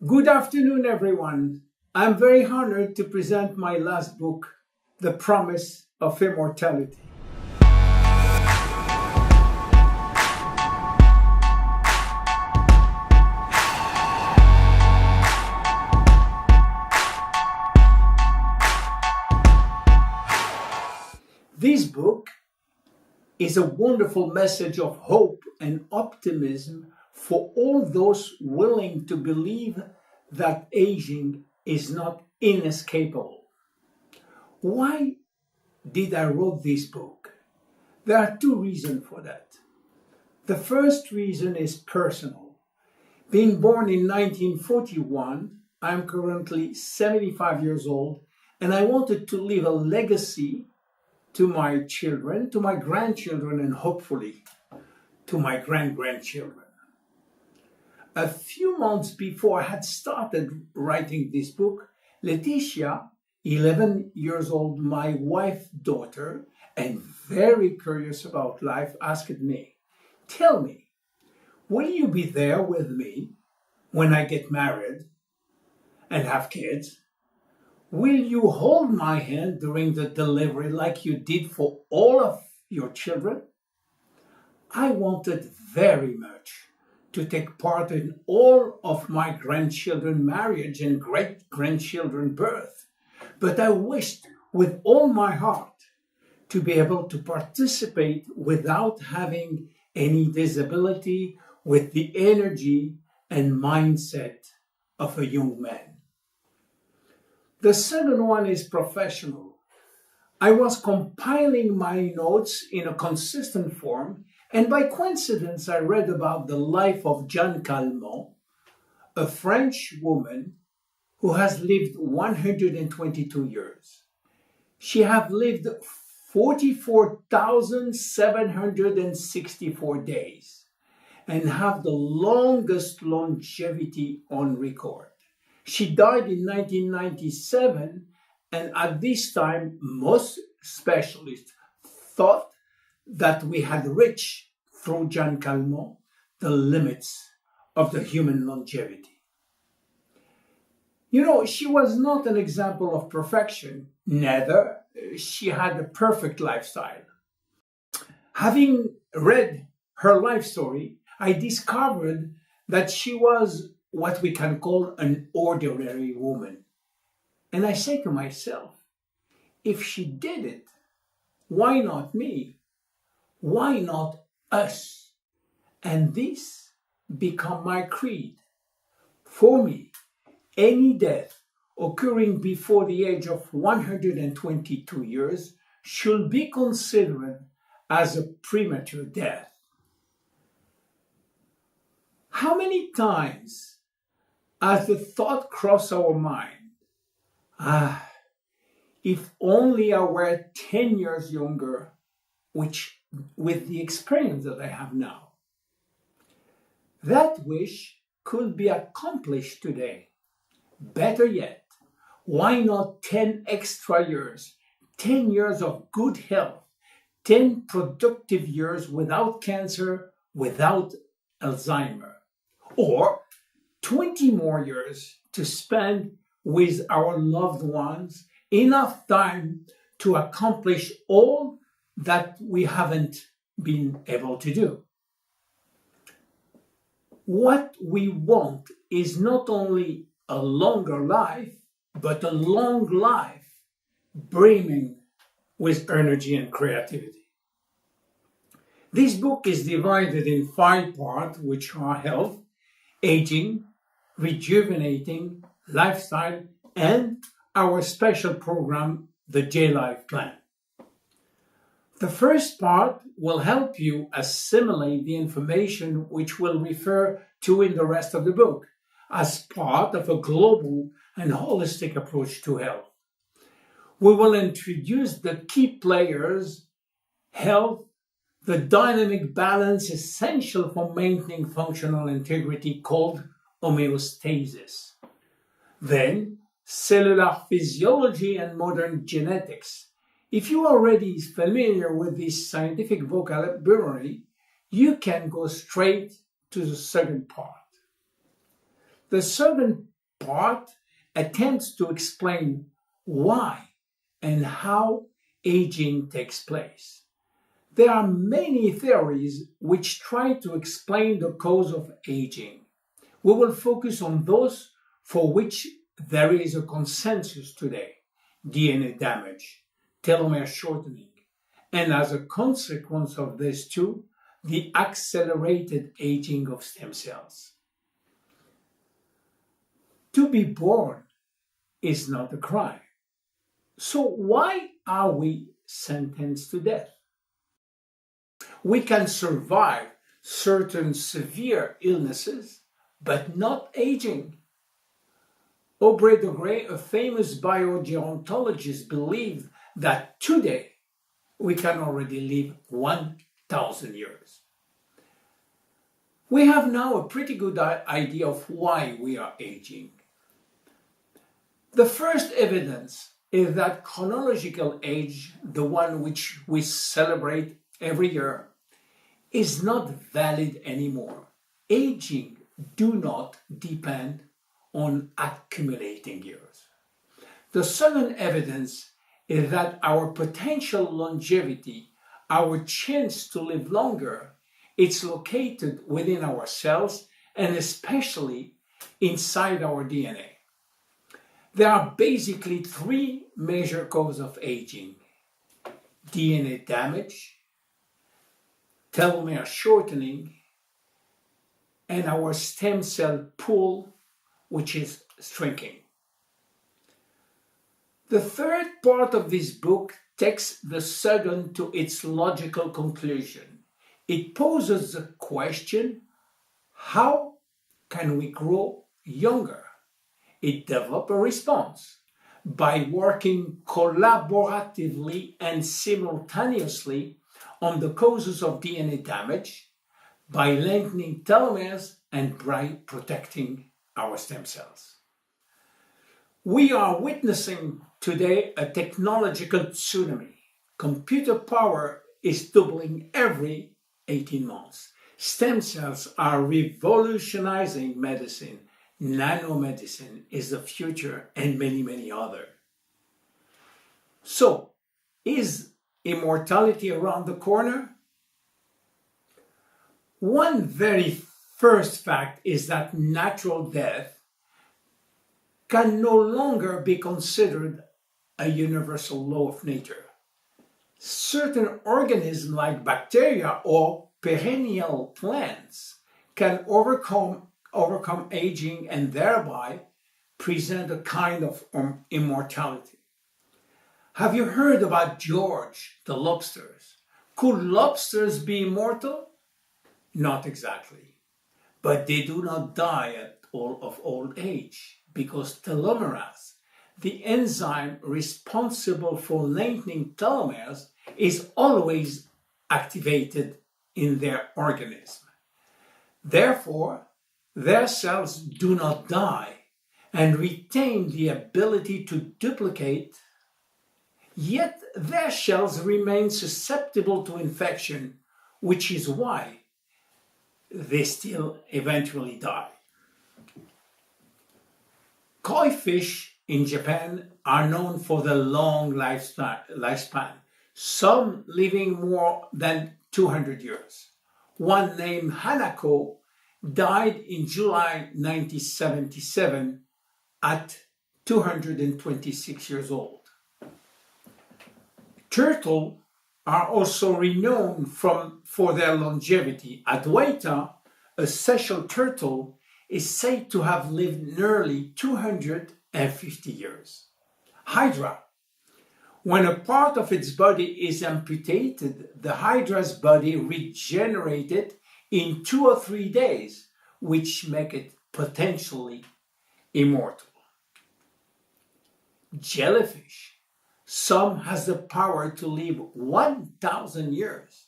Good afternoon, everyone. I'm very honored to present my last book, The Promise of Immortality. This book is a wonderful message of hope and optimism for all those willing to believe that aging is not inescapable. Why did I write this book? There are two reasons for that. The first reason is personal. Being born in 1941, I'm currently 75 years old, and I wanted to leave a legacy to my children, to my grandchildren, and hopefully to my grandchildren. A few months before I had started writing this book, Letitia, 11 years old, my wife's daughter, and very curious about life, asked me, "Tell me, will you be there with me when I get married and have kids? Will you hold my hand during the delivery like you did for all of your children?" I wanted very much to take part in all of my grandchildren's marriage and great-grandchildren's birth, but I wished with all my heart to be able to participate without having any disability, with the energy and mindset of a young man. The second one is professional. I was compiling my notes in a consistent form, and by coincidence I read about the life of Jeanne Calment, a French woman who has lived 122 years. She has lived 44,764 days and have the longest longevity on record. She died in 1997, and at this time, most specialists thought that we had reached, through Jeanne Calment, the limits of the human longevity. You know, she was not an example of perfection, neither she had a perfect lifestyle. Having read her life story, I discovered that she was what we can call an ordinary woman. And I say to myself, if she did it, why not me? Why not us? And this became my creed. For me, any death occurring before the age of 122 years should be considered as a premature death. How many times has the thought crossed our mind, if only I were 10 years younger, which with the experience that I have now? That wish could be accomplished today. Better yet, why not 10 extra years, 10 years of good health, 10 productive years without cancer, without Alzheimer, or 20 more years to spend with our loved ones, enough time to accomplish all that we haven't been able to do. What we want is not only a longer life, but a long life brimming with energy and creativity. This book is divided in 5 parts, which are health, aging, rejuvenating, lifestyle, and our special program, the J-Life Plan. The first part will help you assimilate the information which we'll refer to in the rest of the book as part of a global and holistic approach to health. We will introduce the key players, health, the dynamic balance essential for maintaining functional integrity called homeostasis. Then, cellular physiology and modern genetics. If you are already familiar with this scientific vocabulary, you can go straight to the second part. The second part attempts to explain why and how aging takes place. There are many theories which try to explain the cause of aging. We will focus on those for which there is a consensus today: DNA damage, telomere shortening, and as a consequence of this too, the accelerated aging of stem cells. To be born is not a crime. So why are we sentenced to death? We can survive certain severe illnesses, but not aging. Aubrey de Grey, a famous biogerontologist, believed that today we can already live 1,000 years. We have now a pretty good idea of why we are aging. The first evidence is that chronological age, the one which we celebrate every year, is not valid anymore. Aging do not depend on accumulating years. The second evidence is that our potential longevity, our chance to live longer, it's located within our cells and especially inside our DNA. There are basically three major causes of aging: DNA damage, telomere shortening, and our stem cell pool, which is shrinking. The third part of this book takes the second to its logical conclusion. It poses the question, how can we grow younger? It develops a response by working collaboratively and simultaneously on the causes of DNA damage, by lengthening telomeres and by protecting our stem cells. We are witnessing today a technological tsunami. Computer power is doubling every 18 months. Stem cells are revolutionizing medicine. Nanomedicine is the future, and many, many others. So, is immortality around the corner? One very first fact is that natural death can no longer be considered a universal law of nature. Certain organisms like bacteria or perennial plants can overcome aging and thereby present a kind of immortality. Have you heard about George the lobsters? Could lobsters be immortal? Not exactly. But they do not die of old age because telomerase, the enzyme responsible for lengthening telomeres, is always activated in their organism. Therefore, their cells do not die and retain the ability to duplicate, yet their shells remain susceptible to infection, which is why they still eventually die. Koi fish in Japan are known for their long lifespan, some living more than 200 years. One named Hanako died in July 1977 at 226 years old. Turtles are also renowned for their longevity. Adwaita, a Seychelles turtle, is said to have lived nearly 250 years. Hydra. When a part of its body is amputated, the hydra's body regenerated in 2 or 3 days, which make it potentially immortal. Jellyfish. Some has the power to live 1,000 years.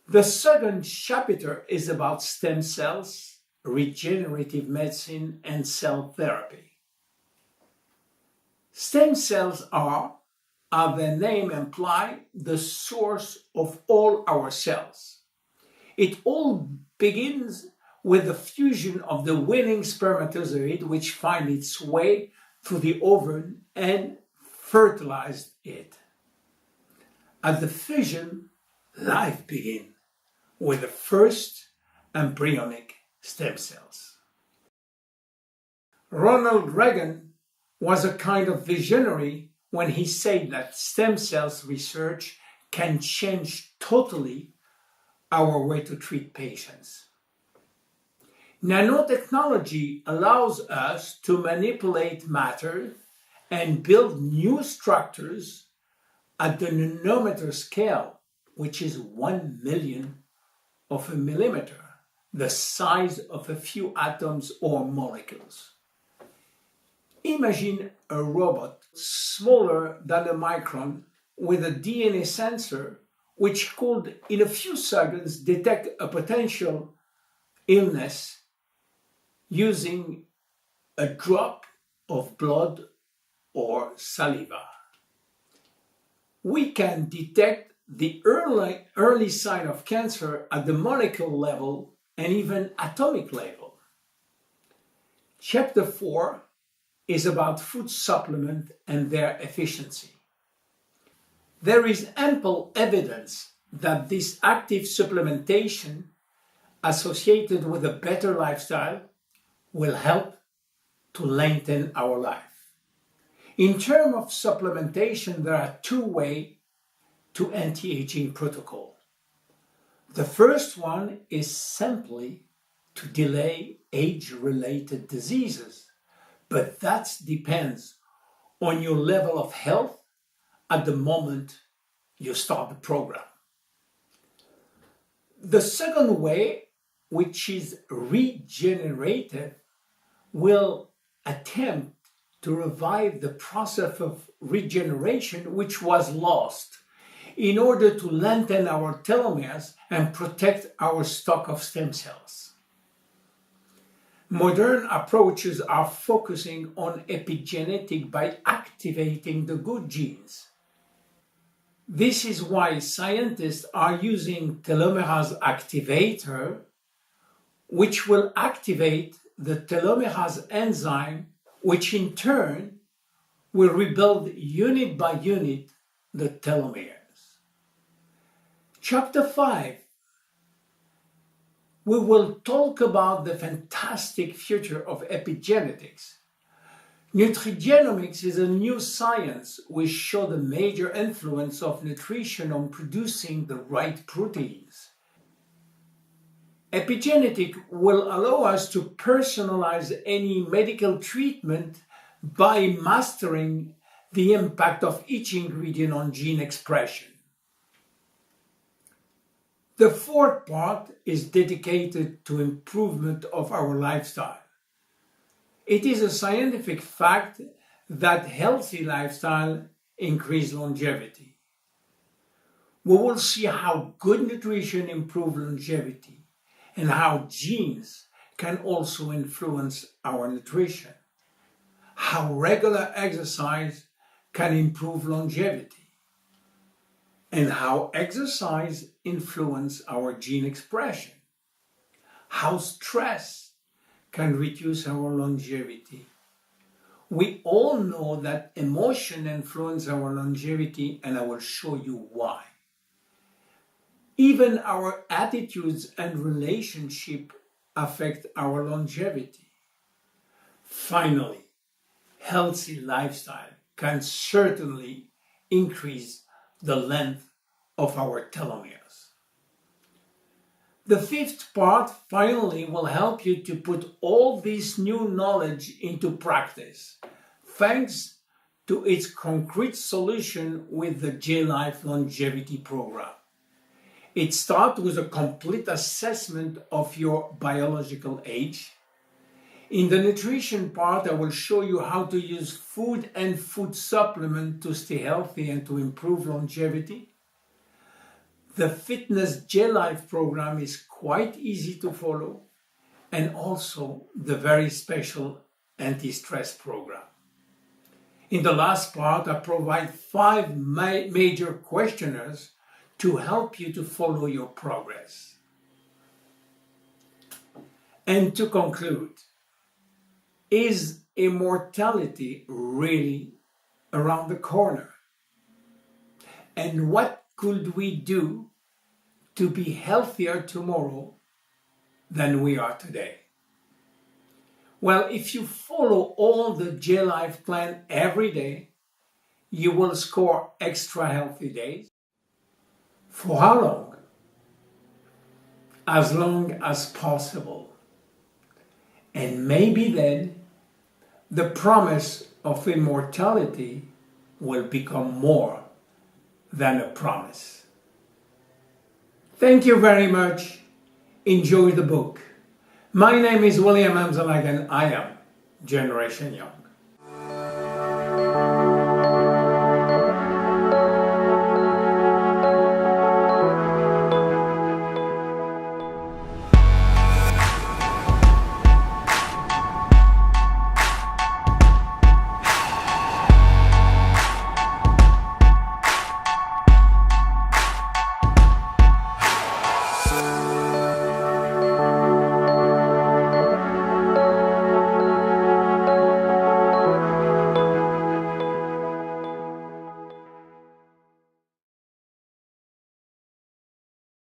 The second chapter is about stem cells, regenerative medicine, and cell therapy. Stem cells are, as their name implies, the source of all our cells. It all begins with the fusion of the winning spermatozoid, which finds its way through the ovum and fertilized it. At the fission, life begins with the first embryonic stem cells. Ronald Reagan was a kind of visionary when he said that stem cells research can change totally our way to treat patients. Nanotechnology allows us to manipulate matter and build new structures at the nanometer scale, which is 1/1,000,000 of a millimeter, the size of a few atoms or molecules. Imagine a robot smaller than a micron with a DNA sensor which could, in a few seconds, detect a potential illness using a drop of blood or saliva. We can detect the early sign of cancer at the molecular level and even atomic level. Chapter 4 is about food supplement and their efficiency. There is ample evidence that this active supplementation associated with a better lifestyle will help to lengthen our life. In terms of supplementation, there are two ways to anti-aging protocol. The first one is simply to delay age-related diseases, but that depends on your level of health at the moment you start the program. The second way, which is regenerative, will attempt to revive the process of regeneration which was lost in order to lengthen our telomeres and protect our stock of stem cells. Modern approaches are focusing on epigenetic by activating the good genes. This is why scientists are using telomerase activator, which will activate the telomerase enzyme, which in turn will rebuild unit by unit the telomeres. Chapter 5, we will talk about the fantastic future of epigenetics. Nutrigenomics is a new science which shows the major influence of nutrition on producing the right proteins. Epigenetic will allow us to personalize any medical treatment by mastering the impact of each ingredient on gene expression. The fourth part is dedicated to improvement of our lifestyle. It is a scientific fact that healthy lifestyle increases longevity. We will see how good nutrition improves longevity and how genes can also influence our nutrition, how regular exercise can improve longevity, and how exercise influences our gene expression, how stress can reduce our longevity. We all know that emotion influences our longevity, and I will show you why. Even our attitudes and relationship affect our longevity. Finally, healthy lifestyle can certainly increase the length of our telomeres. The fifth part finally will help you to put all this new knowledge into practice, thanks to its concrete solution with the J-Life Longevity Program. It starts with a complete assessment of your biological age. In the nutrition part, I will show you how to use food and food supplement to stay healthy and to improve longevity. The Fitness J-Life program is quite easy to follow, and also the very special anti-stress program. In the last part, I provide 5 major questionnaires to help you to follow your progress. And to conclude, is immortality really around the corner? And what could we do to be healthier tomorrow than we are today? Well, if you follow all the J-Life plan every day, you will score extra healthy days. For how long? As long as possible. And maybe then the promise of immortality will become more than a promise. Thank you very much. Enjoy the book. My name is William Amzalag and I am Generation Young.